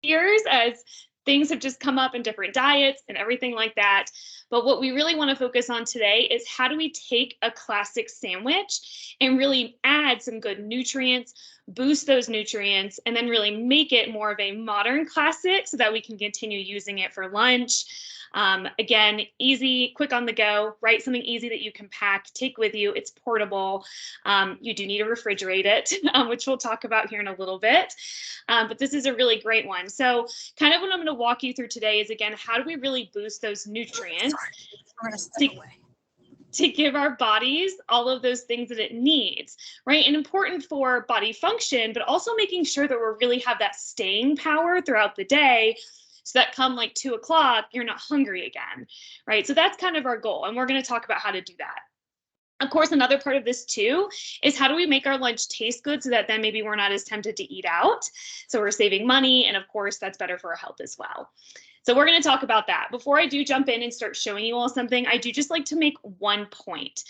years as things have just come up in different diets and everything like that. But what we really want to focus on today is how do we take a classic sandwich and really add some good nutrients, boost those nutrients, and then really make it more of a modern classic so that we can continue using it for lunch. Again, easy, quick on the go, right? Something easy that you can pack, take with you. It's portable. You do need to refrigerate it, which we'll talk about here in a little bit. But this is a really great one. So kind of what I'm going to walk you through today is, again, how do we really boost those nutrients to give our bodies all of those things that it needs, right? And important for body function, but also making sure that we really have that staying power throughout the day, so that come like 2 o'clock, you're not hungry again, right? So that's kind of our goal. And we're going to talk about how to do that. Of course, another part of this too is how do we make our lunch taste good so that then maybe we're not as tempted to eat out. So we're saving money. And of course, that's better for our health as well. So we're going to talk about that. Before I do jump in and start showing you all something, I do just like to make one point.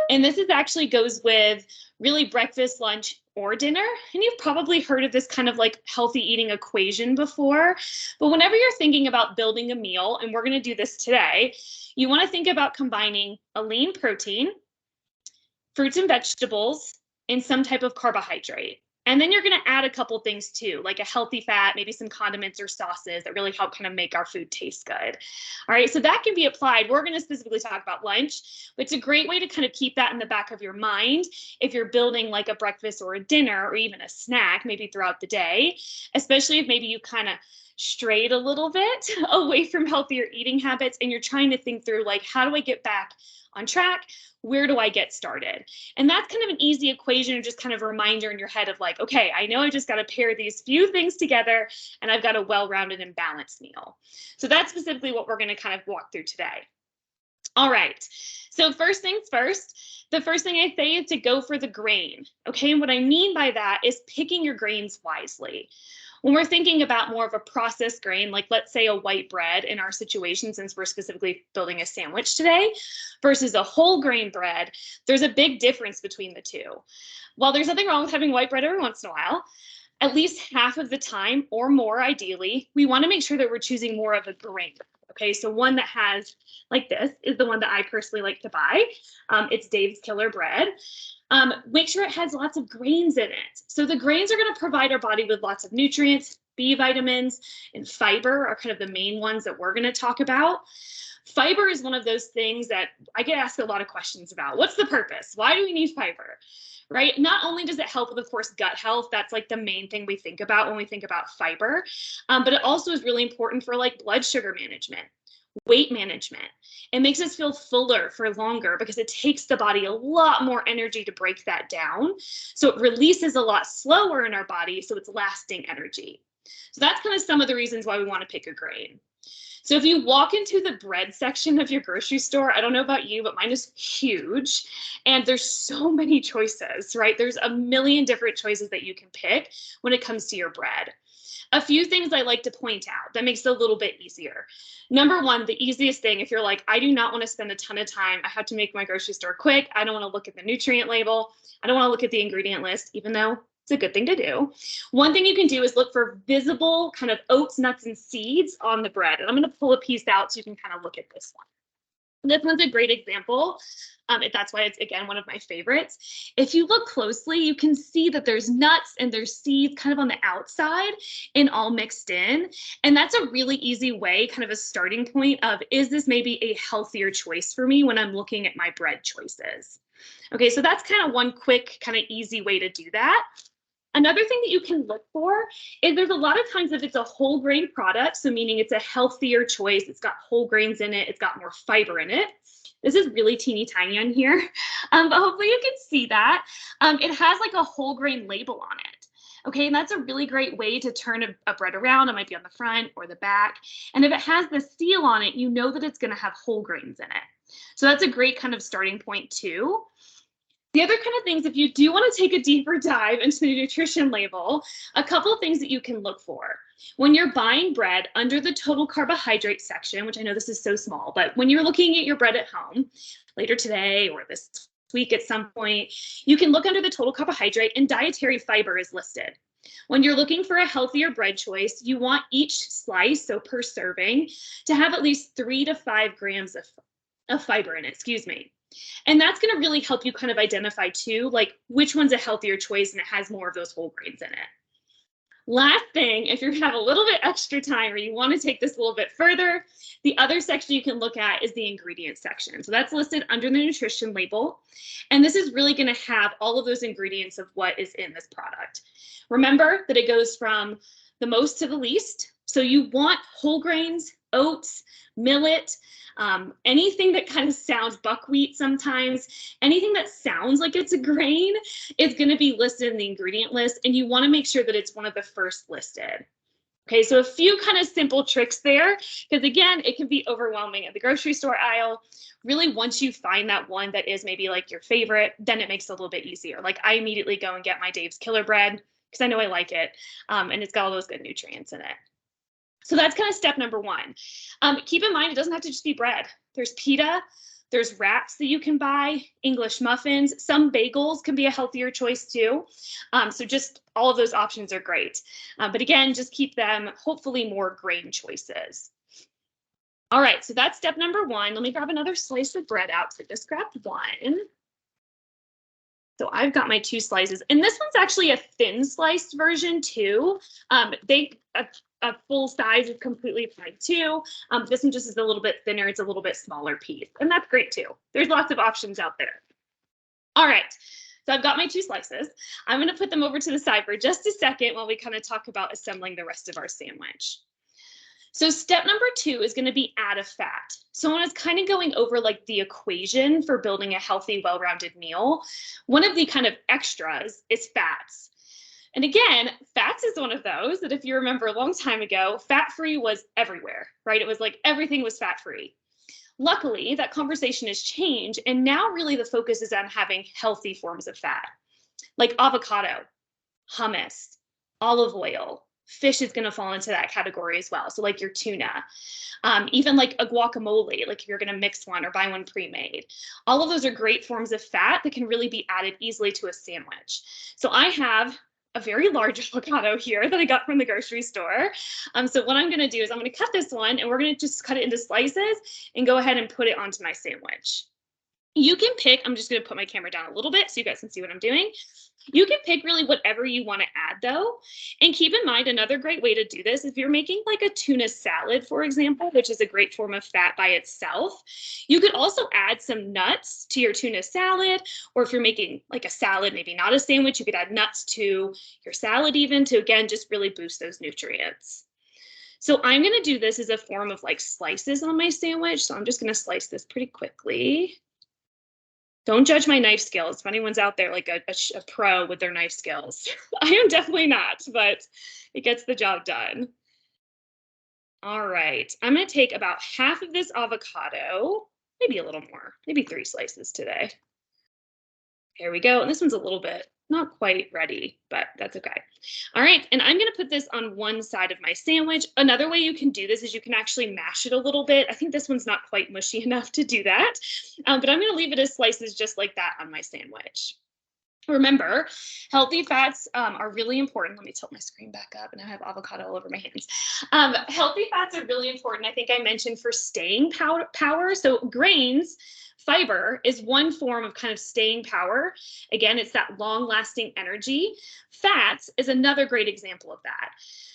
And this is actually goes with really breakfast, lunch, or dinner. And you've probably heard of this kind of like healthy eating equation before. But whenever you're thinking about building a meal, and we're going to do this today, you want to think about combining a lean protein, fruits and vegetables, and some type of carbohydrate. And then you're going to add a couple things too, like a healthy fat, maybe some condiments or sauces that really help kind of make our food taste good. All right, so that can be applied. We're going to specifically talk about lunch, but it's a great way to kind of keep that in the back of your mind if you're building like a breakfast or a dinner or even a snack, maybe throughout the day, especially if maybe you kind of strayed a little bit away from healthier eating habits and you're trying to think through like, how do I get back on track? Where do I get started? And that's kind of an easy equation or just kind of a reminder in your head of like, okay, I know I just got to pair these few things together and I've got a well-rounded and balanced meal. So that's specifically what we're going to kind of walk through today. All right. So first things first, the first thing I say is to go for the grain. Okay. And what I mean by that is picking your grains wisely. When we're thinking about more of a processed grain, like let's say a white bread in our situation, since we're specifically building a sandwich today, versus a whole grain bread, there's a big difference between the two. While there's nothing wrong with having white bread every once in a while, at least half of the time or more ideally, we want to make sure that we're choosing more of a grain. Okay, so one that has, like this, is the one that I personally like to buy. It's Dave's Killer Bread. Make sure it has lots of grains in it. So the grains are going to provide our body with lots of nutrients. B vitamins and fiber are kind of the main ones that we're going to talk about. Fiber is one of those things that I get asked a lot of questions about. What's the purpose? Why do we need fiber? Right? Not only does it help with, of course, gut health, that's like the main thing we think about when we think about fiber, but it also is really important for like blood sugar management, weight management. It makes us feel fuller for longer because it takes the body a lot more energy to break that down. So it releases a lot slower in our body, so it's lasting energy. So that's kind of some of the reasons why we want to pick a grain. So if you walk into the bread section of your grocery store, I don't know about you, but mine is huge. And there's so many choices, right? There's a million different choices that you can pick when it comes to your bread. A few things I like to point out that makes it a little bit easier. Number one, the easiest thing, if you're like, I do not want to spend a ton of time, I have to make my grocery store quick. I don't want to look at the nutrient label. I don't want to look at the ingredient list, even though it's a good thing to do. One thing you can do is look for visible kind of oats, nuts, and seeds on the bread. And I'm going to pull a piece out so you can kind of look at this one. This one's a great example. That's why it's, again, one of my favorites. If you look closely, you can see that there's nuts and there's seeds kind of on the outside and all mixed in. And that's a really easy way, kind of a starting point of, is this maybe a healthier choice for me when I'm looking at my bread choices? Okay, so that's kind of one quick, kind of easy way to do that. Another thing that you can look for is there's a lot of times if it's a whole grain product, so meaning it's a healthier choice, it's got whole grains in it, it's got more fiber in it. This is really teeny tiny on here, but hopefully you can see that. It has like a whole grain label on it. Okay, and that's a really great way to turn a bread around. It might be on the front or the back. And if it has the seal on it, you know that it's going to have whole grains in it. So that's a great kind of starting point too. The other kind of things, if you do want to take a deeper dive into the nutrition label, a couple of things that you can look for. When you're buying bread under the total carbohydrate section, which I know this is so small, but when you're looking at your bread at home later today or this week at some point, you can look under the total carbohydrate and dietary fiber is listed. When you're looking for a healthier bread choice, you want each slice, so per serving, to have at least 3 to 5 grams of fiber in it, excuse me. And that's going to really help you kind of identify too, like which one's a healthier choice and it has more of those whole grains in it. Last thing, if you have a little bit extra time or you want to take this a little bit further, the other section you can look at is the ingredients section. So that's listed under the nutrition label. And this is really going to have all of those ingredients of what is in this product. Remember that it goes from the most to the least. So you want whole grains, oats, millet, anything that kind of sounds buckwheat sometimes, anything that sounds like it's a grain is going to be listed in the ingredient list, and you want to make sure that it's one of the first listed. Okay, so a few kind of simple tricks there, because again, it can be overwhelming at the grocery store aisle. Really, once you find that one that is maybe like your favorite, then it makes it a little bit easier. Like I immediately go and get my Dave's Killer Bread because I know I like it, and it's got all those good nutrients in it. So that's kind of step number one. Keep in mind, it doesn't have to just be bread. There's pita, there's wraps that you can buy, English muffins, some bagels can be a healthier choice too. So just all of those options are great. But again, just keep them hopefully more grain choices. All right, so that's step number one. Let me grab another slice of bread out. So I just grabbed one. So I've got my 2 slices, and this one's actually a thin sliced version too. A full size is completely fine too. This one just is a little bit thinner. It's a little bit smaller piece, and that's great too. There's lots of options out there. All right, so I've got my 2 slices. I'm going to put them over to the side for just a second while we kind of talk about assembling the rest of our sandwich. So step number 2 is going to be add a fat. So when I was kind of going over like the equation for building a healthy, well-rounded meal, one of the kind of extras is fats. And again, fats is one of those that if you remember a long time ago, fat-free was everywhere, right? It was like everything was fat-free. Luckily, that conversation has changed, and now really the focus is on having healthy forms of fat, like avocado, hummus, olive oil. Fish is going to fall into that category as well. So like your tuna, even like a guacamole, like if you're going to mix one or buy one pre-made. All of those are great forms of fat that can really be added easily to a sandwich. So I have a very large avocado here that I got from the grocery store. So what I'm going to do is I'm going to cut this one, and we're going to just cut it into slices and go ahead and put it onto my sandwich. You can pick, I'm just going to put my camera down a little bit so you guys can see what I'm doing. You can pick really whatever you want to add though. And keep in mind, another great way to do this, if you're making like a tuna salad, for example, which is a great form of fat by itself, you could also add some nuts to your tuna salad. Or if you're making like a salad, maybe not a sandwich, you could add nuts to your salad even to, again, just really boost those nutrients. So I'm going to do this as a form of like slices on my sandwich. So I'm just going to slice this pretty quickly. Don't judge my knife skills. If anyone's out there like a pro with their knife skills, I am definitely not, but it gets the job done. All right, I'm going to take about half of this avocado, maybe a little more, maybe 3 slices today. Here we go. And this one's a little bit not quite ready, but that's okay. All right, and I'm going to put this on one side of my sandwich. Another way you can do this is you can actually mash it a little bit. I think this one's not quite mushy enough to do that, but I'm going to leave it as slices just like that on my sandwich. Remember, healthy fats are really important. Let me tilt my screen back up, and I have avocado all over my hands. Healthy fats are really important. I think I mentioned for staying power. So grains, fiber is one form of kind of staying power. Again, it's that long-lasting energy. Fats is another great example of that.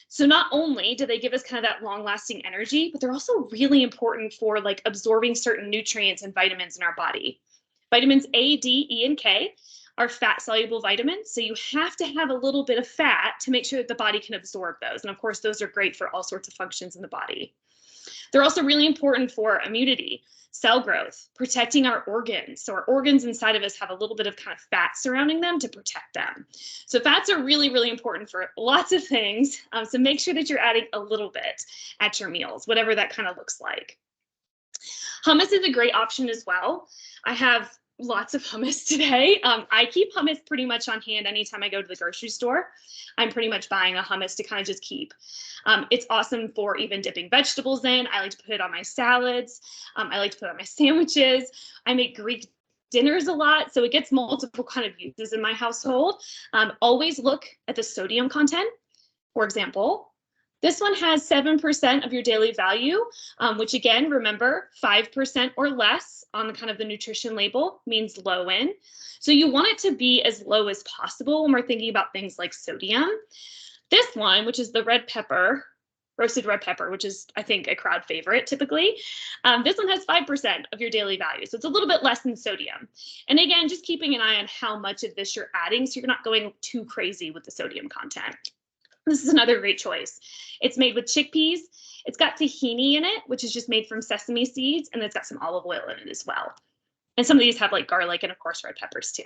So not only do they give us kind of that long-lasting energy, but they're also really important for like absorbing certain nutrients and vitamins in our body. Vitamins A, D, E, and K are fat-soluble vitamins, so you have to have a little bit of fat to make sure that the body can absorb those. And of course, those are great for all sorts of functions in the body. They're also really important for immunity, cell growth, protecting our organs. So our organs inside of us have a little bit of kind of fat surrounding them to protect them. So fats are really, really important for lots of things. So make sure that you're adding a little bit at your meals, whatever that kind of looks like. Hummus is a great option as well. I have lots of hummus today. I keep hummus pretty much on hand anytime I go to the grocery store. I'm pretty much buying a hummus to kind of just keep. It's awesome for even dipping vegetables in. I like to put it on my salads. I like to put it on my sandwiches. I make Greek dinners a lot, so it gets multiple kind of uses in my household. Always look at the sodium content. For example, this one has 7% of your daily value, which again, remember 5% or less on the kind of the nutrition label means low in. So you want it to be as low as possible when we're thinking about things like sodium. This one, which is the red pepper, roasted red pepper, which is, I think, a crowd favorite typically. This one has 5% of your daily value, so it's a little bit less than sodium. And again, just keeping an eye on how much of this you're adding so you're not going too crazy with the sodium content. This is another great choice. It's made with chickpeas. It's got tahini in it, which is just made from sesame seeds, and it's got some olive oil in it as well. And some of these have like garlic and of course red peppers too.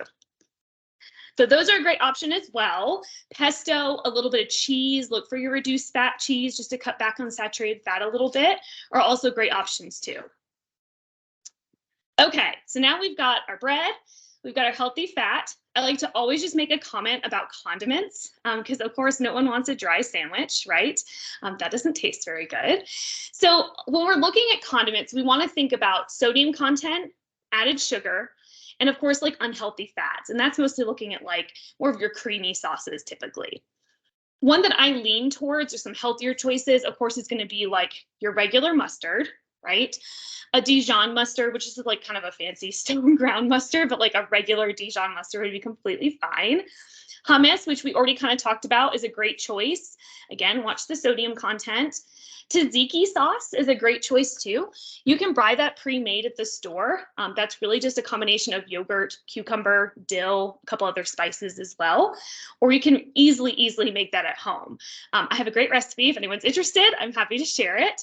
So those are a great option as well. Pesto, a little bit of cheese. Look for your reduced fat cheese just to cut back on saturated fat a little bit, are also great options too. Okay, so now we've got our bread, we've got our healthy fat. I like to always just make a comment about condiments because of course no one wants a dry sandwich, right? That doesn't taste very good. So when we're looking at condiments, we want to think about sodium content, added sugar, and of course, like unhealthy fats. And that's mostly looking at like more of your creamy sauces typically. One that I lean towards or some healthier choices, of course, is going to be like your regular mustard, right? A Dijon mustard, which is like kind of a fancy stone ground mustard, but like a regular Dijon mustard would be completely fine. Hummus, which we already kind of talked about, is a great choice. Again, watch the sodium content. Tzatziki sauce is a great choice too. You can buy that pre-made at the store. That's really just a combination of yogurt, cucumber, dill, a couple other spices as well. Or you can easily make that at home. I have a great recipe. If anyone's interested, I'm happy to share it.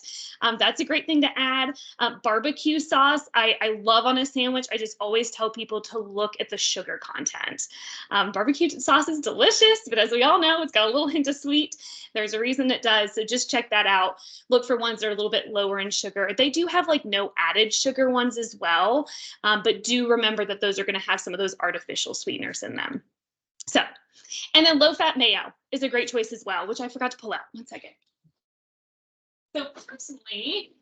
That's a great thing to add. Barbecue sauce, I love on a sandwich. I just always tell people to look at the sugar content. Barbecue sauce is delicious, but as we all know, it's got a little hint of sweet. There's a reason it does, so just check that out. Look for ones that are a little bit lower in sugar. They do have like no added sugar ones as well, but do remember that those are going to have some of those artificial sweeteners in them. So, and then low-fat mayo is a great choice as well, which I forgot to pull out. One second. So personally,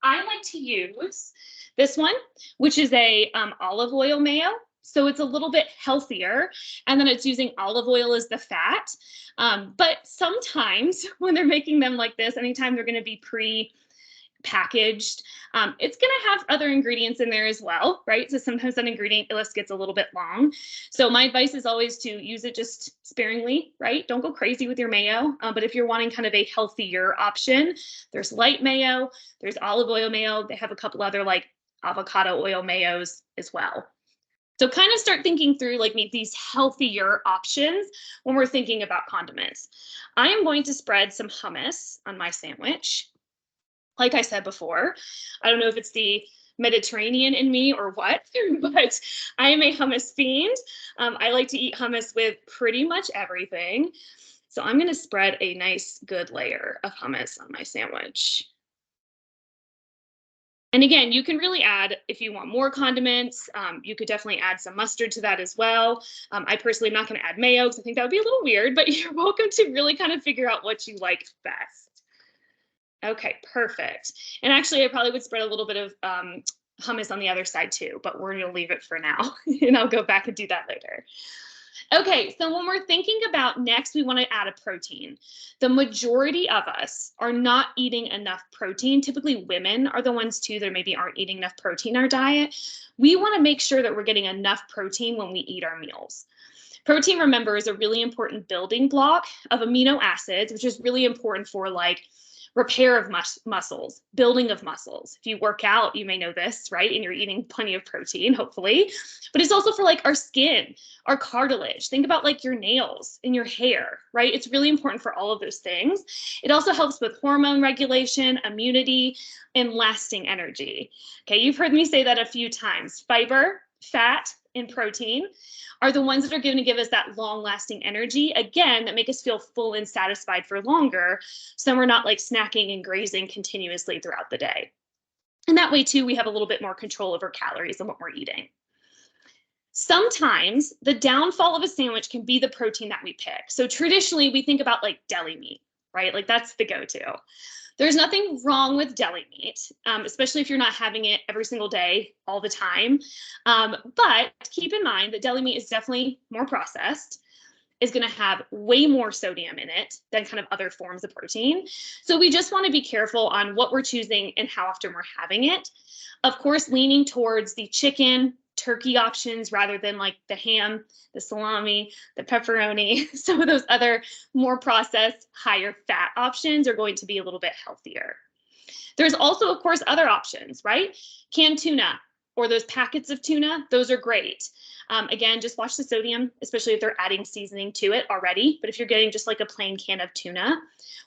I like to use this one, which is a olive oil mayo. So it's a little bit healthier, and then it's using olive oil as the fat. But sometimes when they're making them like this, anytime they're going to be pre-packaged, it's going to have other ingredients in there as well, right? So sometimes that ingredient list gets a little bit long. So my advice is always to use it just sparingly, right? Don't go crazy with your mayo. But if you're wanting kind of a healthier option, there's light mayo, there's olive oil mayo. They have a couple other like avocado oil mayos as well. So kind of start thinking through like these healthier options when we're thinking about condiments. I am going to spread some hummus on my sandwich. Like I said before, I don't know if it's the Mediterranean in me or what, but I am a hummus fiend. I like to eat hummus with pretty much everything. So I'm going to spread a nice good layer of hummus on my sandwich. And again, you can really add, if you want more condiments, you could definitely add some mustard to that as well. I personally am not going to add mayo because I think that would be a little weird, but you're welcome to really kind of figure out what you like best. Okay, perfect. And actually, I probably would spread a little bit of hummus on the other side too, but we're going to leave it for now, and I'll go back and do that later. Okay, so when we're thinking about next, we want to add a protein. The majority of us are not eating enough protein. Typically, women are the ones too that maybe aren't eating enough protein in our diet. We want to make sure that we're getting enough protein when we eat our meals. Protein, remember, is a really important building block of amino acids, which is really important for like repair of muscles, building of muscles. If you work out, you may know this, right? And you're eating plenty of protein, hopefully. But it's also for like our skin, our cartilage. Think about like your nails and your hair, right? It's really important for all of those things. It also helps with hormone regulation, immunity, and lasting energy. Okay, you've heard me say that a few times. Fiber, fat, and protein are the ones that are going to give us that long-lasting energy, again, that make us feel full and satisfied for longer, so we're not like snacking and grazing continuously throughout the day. And that way, too, we have a little bit more control over calories and what we're eating. Sometimes the downfall of a sandwich can be the protein that we pick. So traditionally, we think about like deli meat, right? Like that's the go-to. There's nothing wrong with deli meat, especially if you're not having it every single day, all the time. But keep in mind that deli meat is definitely more processed, is going to have way more sodium in it than kind of other forms of protein. So we just want to be careful on what we're choosing and how often we're having it. Of course, leaning towards the chicken, turkey options rather than like the ham, the salami, the pepperoni. Some of those other more processed, higher fat options are going to be a little bit healthier. There's also, of course, other options, right? Canned tuna or those packets of tuna, those are great. Again, just watch the sodium, especially if they're adding seasoning to it already. But if you're getting just like a plain can of tuna,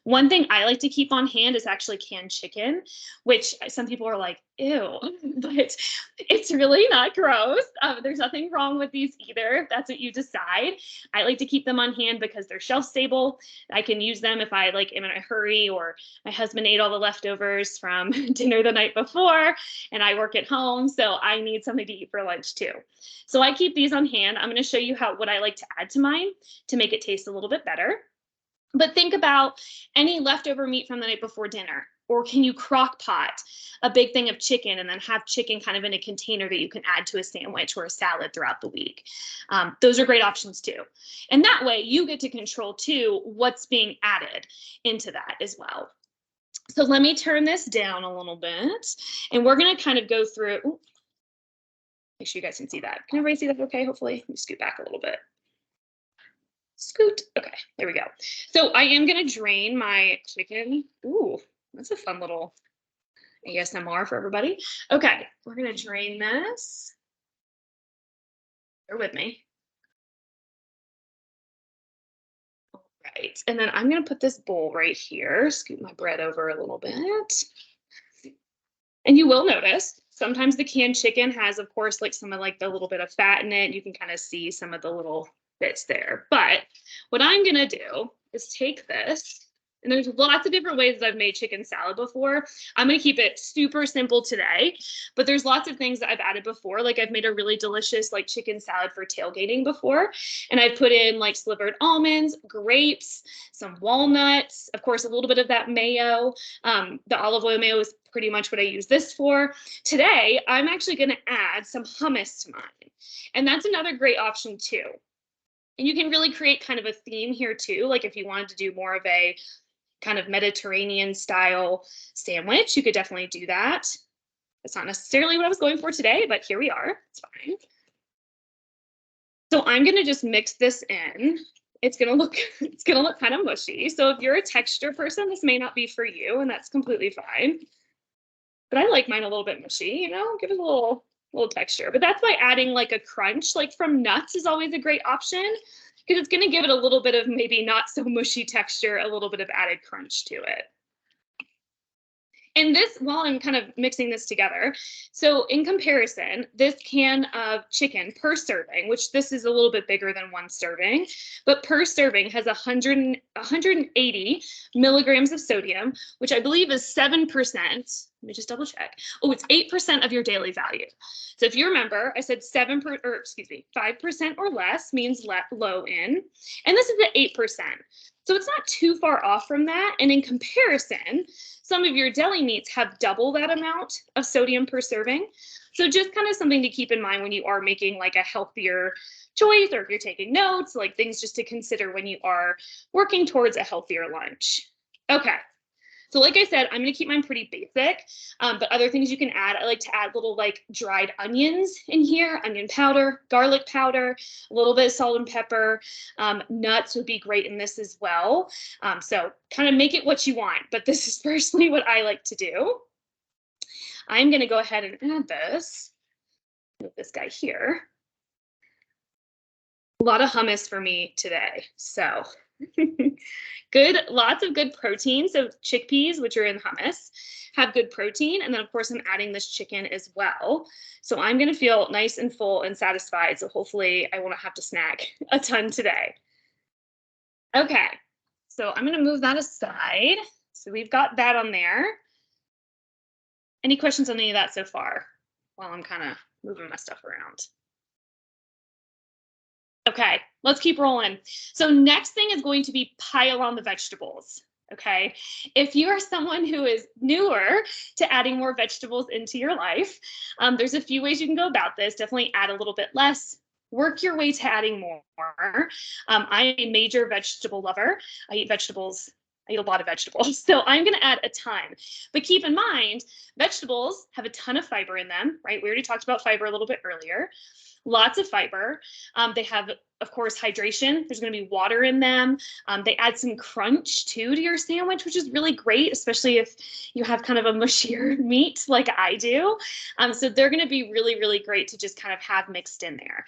one thing I like to keep on hand is actually canned chicken, which some people are like, ew, but it's really not gross. There's nothing wrong with these either, if that's what you decide. I like to keep them on hand because they're shelf stable. I can use them if I like am in a hurry or my husband ate all the leftovers from dinner the night before and I work at home, so I need something to eat for lunch too. So I keep these on hand. I'm going to show you what I like to add to mine to make it taste a little bit better. But think about any leftover meat from the night before dinner, or can you crock pot a big thing of chicken and then have chicken kind of in a container that you can add to a sandwich or a salad throughout the week. Those are great options too. And that way you get to control too what's being added into that as well. So let me turn this down a little bit and we're going to kind of go through. Ooh, make sure you guys can see that. Can everybody see that okay? Hopefully. Let me scoot back a little bit. Scoot. Okay, there we go. So I am going to drain my chicken. Ooh, that's a fun little ASMR for everybody. Okay, we're going to drain this. Bear with me. All right, and then I'm going to put this bowl right here. Scoot my bread over a little bit. And you will notice sometimes the canned chicken has, of course, like some of like the little bit of fat in it. You can kind of see some of the little bits there. But what I'm going to do is take this, and there's lots of different ways that I've made chicken salad before. I'm going to keep it super simple today, but there's lots of things that I've added before. Like I've made a really delicious like chicken salad for tailgating before, and I've put in like slivered almonds, grapes, some walnuts, of course, a little bit of that mayo. The olive oil mayo is pretty much what I use this for. Today, I'm actually going to add some hummus to mine, and that's another great option too. And you can really create kind of a theme here too. Like if you wanted to do more of a kind of Mediterranean style sandwich, you could definitely do that. That's not necessarily what I was going for today, but here we are. It's fine. So I'm going to just mix this in. It's going to look kind of mushy. So if you're a texture person, this may not be for you, and that's completely fine. But I like mine a little bit mushy, you know, give it a little texture. But that's why adding like a crunch like from nuts is always a great option, because it's going to give it a little bit of maybe not so mushy texture, a little bit of added crunch to it. And this, while I'm kind of mixing this together, so in comparison, this can of chicken per serving, which this is a little bit bigger than one serving, but per serving has 180 milligrams of sodium, which I believe is 7%. Let me just double check. Oh, it's 8% of your daily value. So if you remember, I said 5% or less means low in, and this is at 8%. So it's not too far off from that. And in comparison, some of your deli meats have double that amount of sodium per serving. So just kind of something to keep in mind when you are making like a healthier choice, or if you're taking notes, like things just to consider when you are working towards a healthier lunch. Okay. So like I said, I'm going to keep mine pretty basic, but other things you can add, I like to add little like dried onions in here, onion powder, garlic powder, a little bit of salt and pepper. Nuts would be great in this as well. So kind of make it what you want, but this is personally what I like to do. I'm going to go ahead and add this with this guy here. A lot of hummus for me today, so good, lots of good protein. So chickpeas, which are in hummus, have good protein. And then of course I'm adding this chicken as well. So I'm going to feel nice and full and satisfied. So hopefully I won't have to snack a ton today. Okay, so I'm going to move that aside. So we've got that on there. Any questions on any of that so far while I'm kind of moving my stuff around? Okay, let's keep rolling. So next thing is going to be pile on the vegetables. Okay. If you are someone who is newer to adding more vegetables into your life, there's a few ways you can go about this. Definitely add a little bit less, work your way to adding more. I am a major vegetable lover. I eat vegetables. I eat a lot of vegetables. So I'm going to add a ton. But keep in mind, vegetables have a ton of fiber in them, right? We already talked about fiber a little bit earlier. Lots of fiber. They have, of course, hydration. There's going to be water in them. They add some crunch too to your sandwich, which is really great, especially if you have kind of a mushier meat like I do. So they're going to be really, really great to just kind of have mixed in there.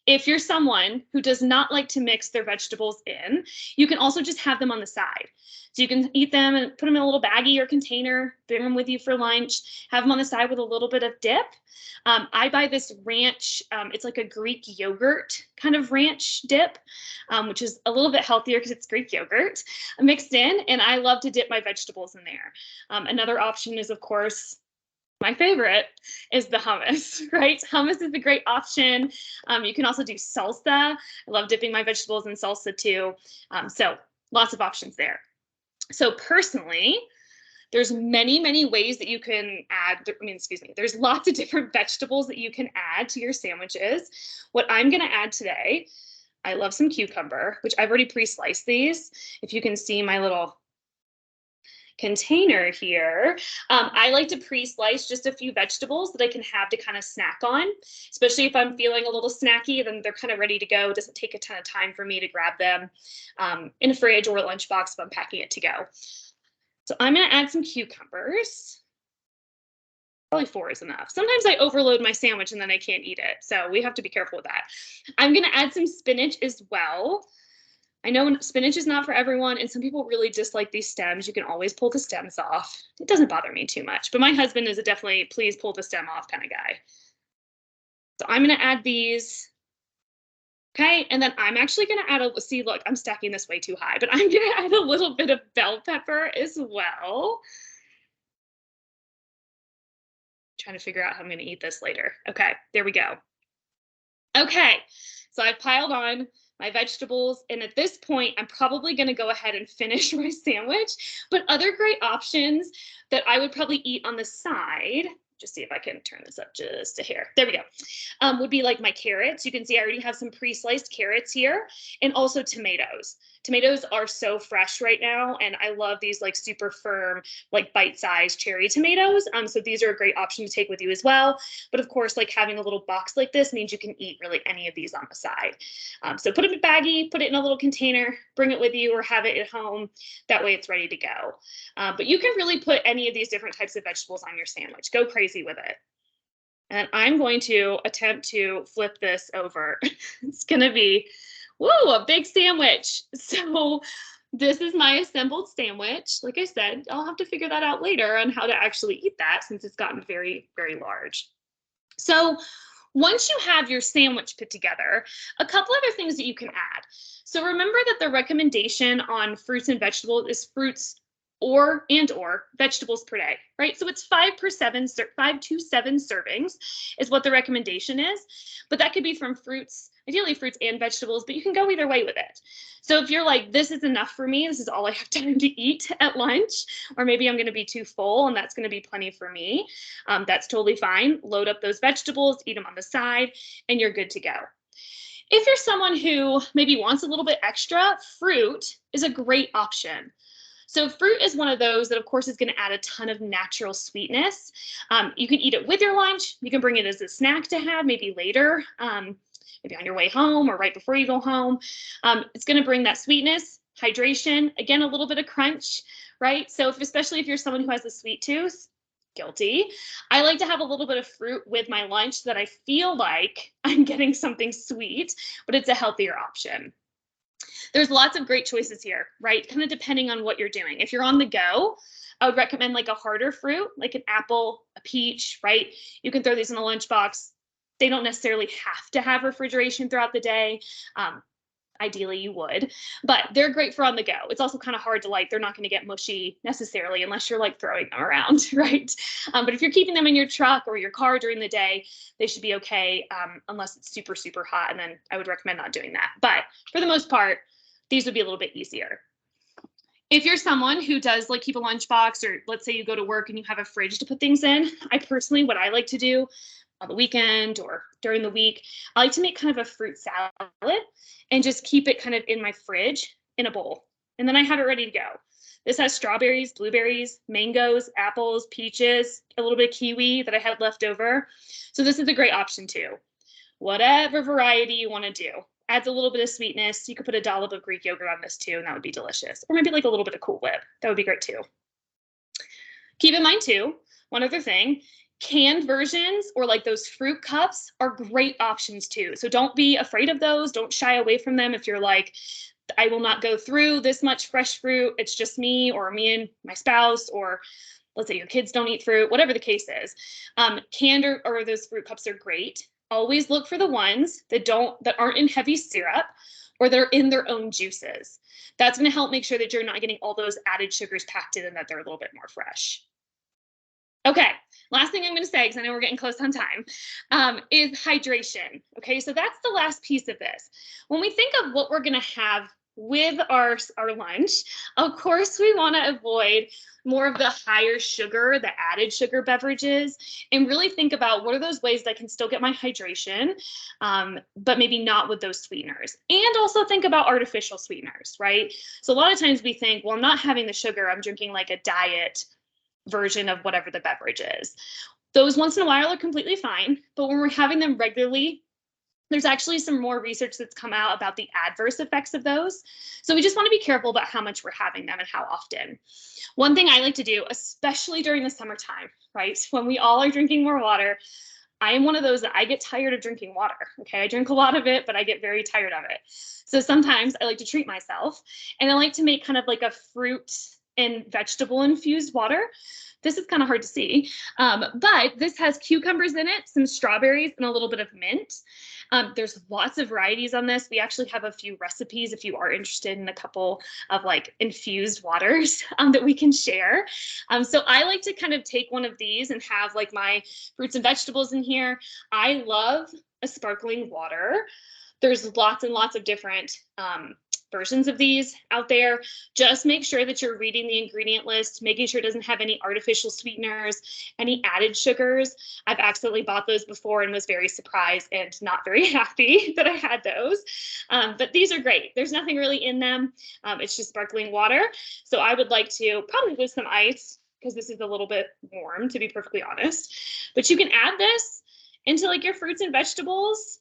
If you're someone who does not like to mix their vegetables in, you can also just have them on the side. So you can eat them and put them in a little baggie or container, bring them with you for lunch, have them on the side with a little bit of dip. I buy this ranch, it's like a Greek yogurt kind of ranch dip, which is a little bit healthier because it's Greek yogurt mixed in, and I love to dip my vegetables in there. Another option is, of course, my favorite is the hummus, right? Hummus is a great option. You can also do salsa. I love dipping my vegetables in salsa too. So lots of options there. So personally, there's many ways that you can add, there's lots of different vegetables that you can add to your sandwiches. What I'm going to add today, I love some cucumber, which I've already pre-sliced these. If you can see my little container here, I like to pre-slice just a few vegetables that I can have to kind of snack on, especially if I'm feeling a little snacky, then they're kind of ready to go. It doesn't take a ton of time for me to grab them in a fridge or a lunchbox if I'm packing it to go. So I'm going to add some cucumbers. Probably 4 is enough. Sometimes I overload my sandwich and then I can't eat it. So we have to be careful with that. I'm going to add some spinach as well. I know spinach is not for everyone, and some people really dislike these stems. You can always pull the stems off. It doesn't bother me too much, but my husband is a definitely please pull the stem off kind of guy. So I'm going to add these. Okay, and then I'm actually going to add see, look, I'm stacking this way too high, but I'm going to add a little bit of bell pepper as well. Trying to figure out how I'm going to eat this later. Okay, there we go. Okay, so I've piled on my vegetables, and at this point, I'm probably going to go ahead and finish my sandwich. But other great options that I would probably eat on the side, just see if I can turn this up just a hair. There we go. Would be like my carrots. You can see I already have some pre-sliced carrots here, and also tomatoes. Tomatoes are so fresh right now, and I love these like super firm, like bite-sized cherry tomatoes. So these are a great option to take with you as well. But of course, like having a little box like this means you can eat really any of these on the side. So put it in a baggie, put it in a little container, bring it with you, or have it at home. That way it's ready to go. But you can really put any of these different types of vegetables on your sandwich. Go crazy with it. And I'm going to attempt to flip this over. It's going to be, woo, a big sandwich. So this is my assembled sandwich. Like I said, I'll have to figure that out later on how to actually eat that since it's gotten very, very large. So once you have your sandwich put together, a couple other things that you can add. So remember that the recommendation on fruits and vegetables is fruits or vegetables per day, right? So it's 5 to 7 servings is what the recommendation is, but that could be from fruits, ideally fruits and vegetables, but you can go either way with it. So if you're like, this is enough for me, this is all I have time to eat at lunch, or maybe I'm going to be too full and that's going to be plenty for me, that's totally fine. Load up those vegetables, eat them on the side, and you're good to go. If you're someone who maybe wants a little bit extra, fruit is a great option. So fruit is one of those that, of course, is going to add a ton of natural sweetness. You can eat it with your lunch. You can bring it as a snack to have maybe later, maybe on your way home or right before you go home. It's going to bring that sweetness, hydration, again, a little bit of crunch, right? So especially if you're someone who has a sweet tooth, guilty. I like to have a little bit of fruit with my lunch so that I feel like I'm getting something sweet, but it's a healthier option. There's lots of great choices here, right? Kind of depending on what you're doing. If you're on the go, I would recommend like a harder fruit, like an apple, a peach, right? You can throw these in a lunchbox. They don't necessarily have to have refrigeration throughout the day. Ideally you would, but they're great for on the go. It's also kind of hard to like, they're not going to get mushy necessarily unless you're like throwing them around, right? But if you're keeping them in your truck or your car during the day, they should be okay, unless it's super, super hot. And then I would recommend not doing that. But for the most part, these would be a little bit easier. If you're someone who does like keep a lunchbox, or let's say you go to work and you have a fridge to put things in, what I like to do on the weekend or during the week, I like to make kind of a fruit salad and just keep it kind of in my fridge in a bowl. And then I have it ready to go. This has strawberries, blueberries, mangoes, apples, peaches, a little bit of kiwi that I had left over. So this is a great option too. Whatever variety you want to do. Adds a little bit of sweetness. You could put a dollop of Greek yogurt on this too, and that would be delicious. Or maybe like a little bit of Cool Whip. That would be great too. Keep in mind too, one other thing, canned versions or like those fruit cups are great options too. So don't be afraid of those. Don't shy away from them if you're like, I will not go through this much fresh fruit. It's just me or me and my spouse, or let's say your kids don't eat fruit, whatever the case is. Canned or those fruit cups are great. Always look for the ones that aren't in heavy syrup or that are in their own juices. That's going to help make sure that you're not getting all those added sugars packed in and that they're a little bit more fresh. Okay, last thing I'm going to say, because I know we're getting close on time, is hydration. Okay, so that's the last piece of this. When we think of what we're going to have with our lunch, of course, we want to avoid more of the higher sugar, the added sugar beverages, and really think about what are those ways that I can still get my hydration, but maybe not with those sweeteners. And also think about artificial sweeteners, right? So a lot of times we think, well, I'm not having the sugar, I'm drinking like a diet version of whatever the beverage is. Those once in a while are completely fine, but when we're having them regularly, there's actually some more research that's come out about the adverse effects of those. So we just want to be careful about how much we're having them and how often. One thing I like to do, especially during the summertime, right? When we all are drinking more water, I am one of those that I get tired of drinking water. Okay, I drink a lot of it, but I get very tired of it. So sometimes I like to treat myself, and I like to make kind of like a fruit and vegetable infused water. This is kind of hard to see, but this has cucumbers in it, some strawberries, and a little bit of mint. There's lots of varieties on this. We actually have a few recipes if you are interested in a couple of like infused waters that we can share. So I like to kind of take one of these and have like my fruits and vegetables in here. I love a sparkling water. There's lots and lots of different versions of these out there. Just make sure that you're reading the ingredient list, making sure it doesn't have any artificial sweeteners, any added sugars. I've accidentally bought those before and was very surprised and not very happy that I had those. But these are great. There's nothing really in them. It's just sparkling water. So I would like to probably with some ice, because this is a little bit warm, to be perfectly honest. But you can add this into like your fruits and vegetables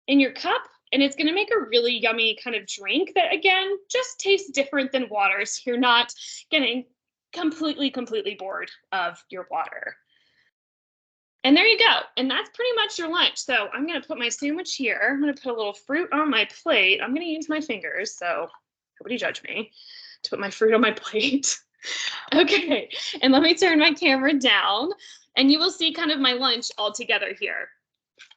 in your cup, and it's going to make a really yummy kind of drink that, again, just tastes different than water, so you're not getting completely bored of your water. And there you go. And that's pretty much your lunch. So I'm going to put my sandwich here. I'm going to put a little fruit on my plate. I'm going to use my fingers, so nobody judge me, to put my fruit on my plate. Okay, and let me turn my camera down, and you will see kind of my lunch all together here.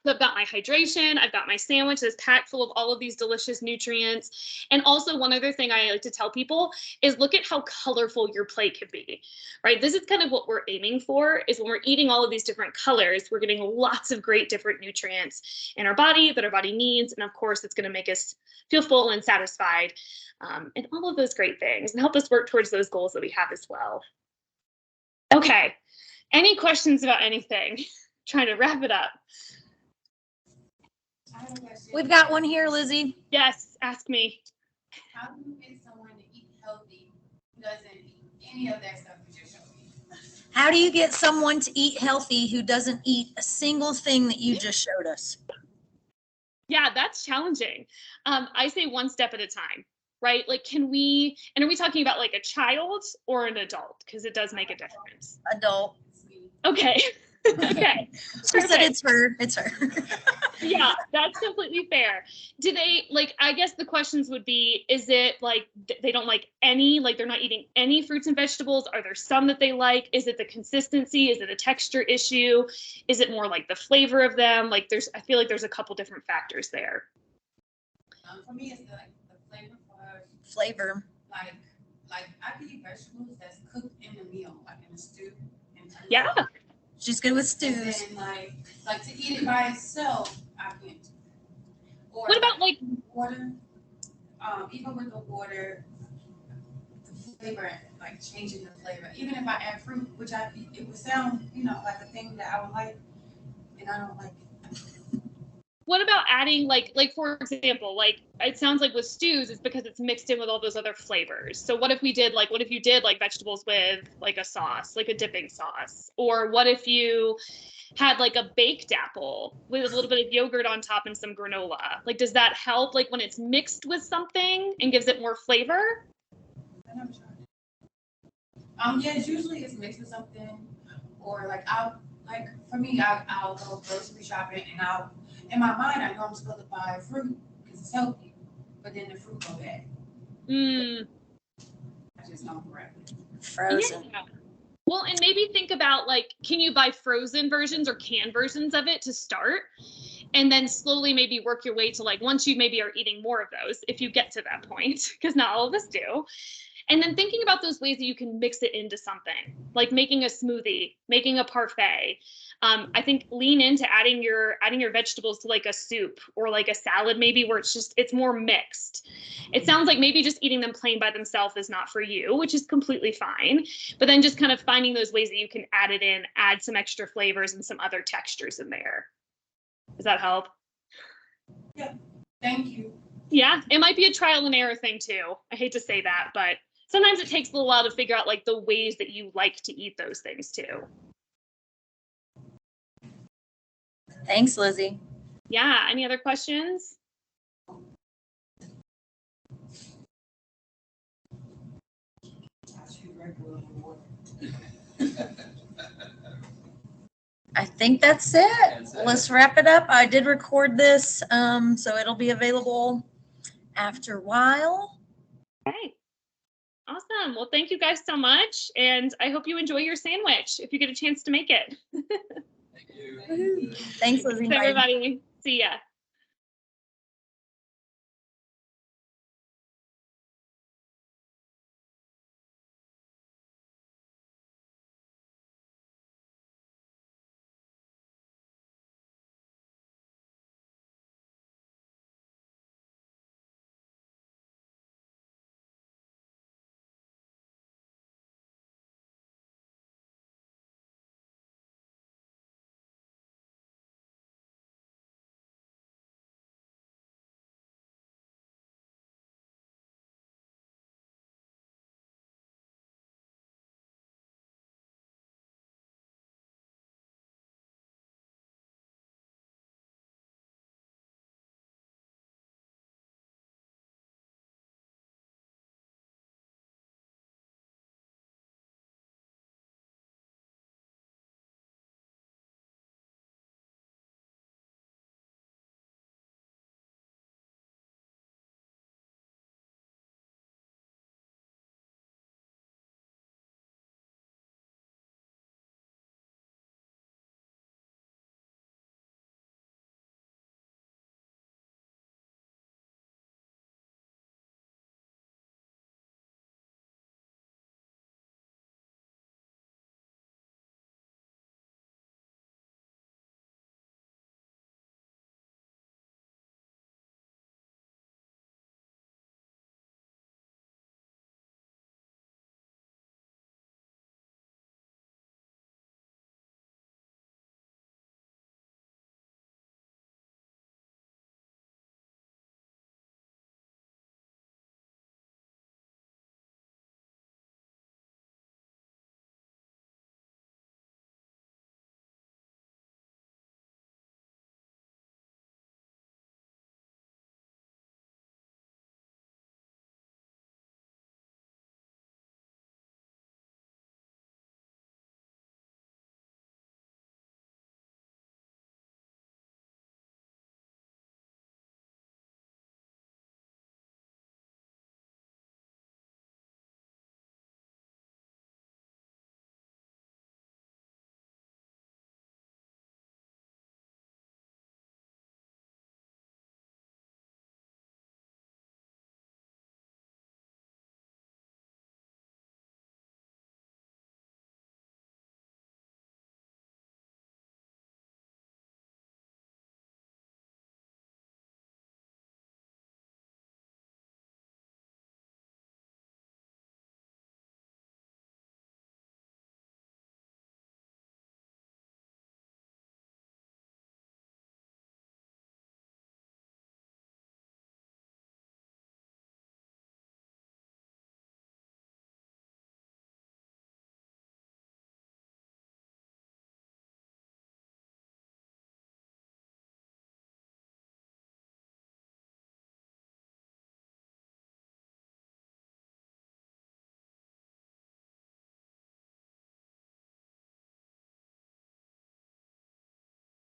So I've got my hydration, I've got my sandwich that's packed full of all of these delicious nutrients. And also one other thing I like to tell people is look at how colorful your plate can be, right? This is kind of what we're aiming for, is when we're eating all of these different colors, we're getting lots of great different nutrients in our body that our body needs. And of course, it's going to make us feel full and satisfied, and all of those great things, and help us work towards those goals that we have as well. Okay, any questions about anything? Trying to wrap it up. We've got one here, Lizzie. Yes, ask me. How do you get someone to eat healthy who doesn't eat any of that stuff that you're showing me? How do you get someone to eat healthy who doesn't eat a single thing that you just showed us? Yeah, that's challenging. I say one step at a time, right? Like, can we, and are we talking about like a child or an adult? Because it does make a difference. Adult. Okay. Okay. She said it's her. It's her. Yeah, that's completely fair. Do they, like, I guess the questions would be, is it like they don't like any, like they're not eating any fruits and vegetables? Are there some that they like? Is it the consistency? Is it a texture issue? Is it more like the flavor of them? Like I feel like there's a couple different factors there. For me, it's like the flavor part. Flavor. Like I can eat vegetables that's cooked in a meal, like in a stew. Yeah. She's good with stews. And then like to eat it by itself, I can't. Or what about like water? Even with the water, flavor, like changing the flavor. Even if I add fruit, which it would sound, like a thing that I would like, and I don't like it. What about adding like for example, like it sounds like with stews, it's because it's mixed in with all those other flavors. So what if you did like vegetables with like a sauce, like a dipping sauce? Or what if you had like a baked apple with a little bit of yogurt on top and some granola? Like, does that help like when it's mixed with something and gives it more flavor? I never tried it. Yeah, usually it's mixed with something, or like for me, I'll go grocery shopping and in my mind, I know I'm supposed to buy fruit because it's healthy, but then the fruit go bad. I just don't grab it. Frozen. Yeah. Well, and maybe think about like, can you buy frozen versions or canned versions of it to start? And then slowly maybe work your way to like, once you maybe are eating more of those, if you get to that point, because not all of us do. And then thinking about those ways that you can mix it into something, like making a smoothie, making a parfait. I think lean into adding your vegetables to like a soup or like a salad, maybe, where it's more mixed. It sounds like maybe just eating them plain by themselves is not for you, which is completely fine. But then just kind of finding those ways that you can add it in, add some extra flavors and some other textures in there. Does that help? Yeah. Thank you. Yeah, it might be a trial and error thing too. I hate to say that, but sometimes it takes a little while to figure out like the ways that you like to eat those things too. Thanks, Lizzie. Yeah, any other questions? I think that's it. Let's wrap it up. I did record this, so it'll be available after a while. Okay. Awesome. Well, thank you guys so much. And I hope you enjoy your sandwich if you get a chance to make it. Thank you. Thanks, Lizzie. Thanks, everybody. See ya.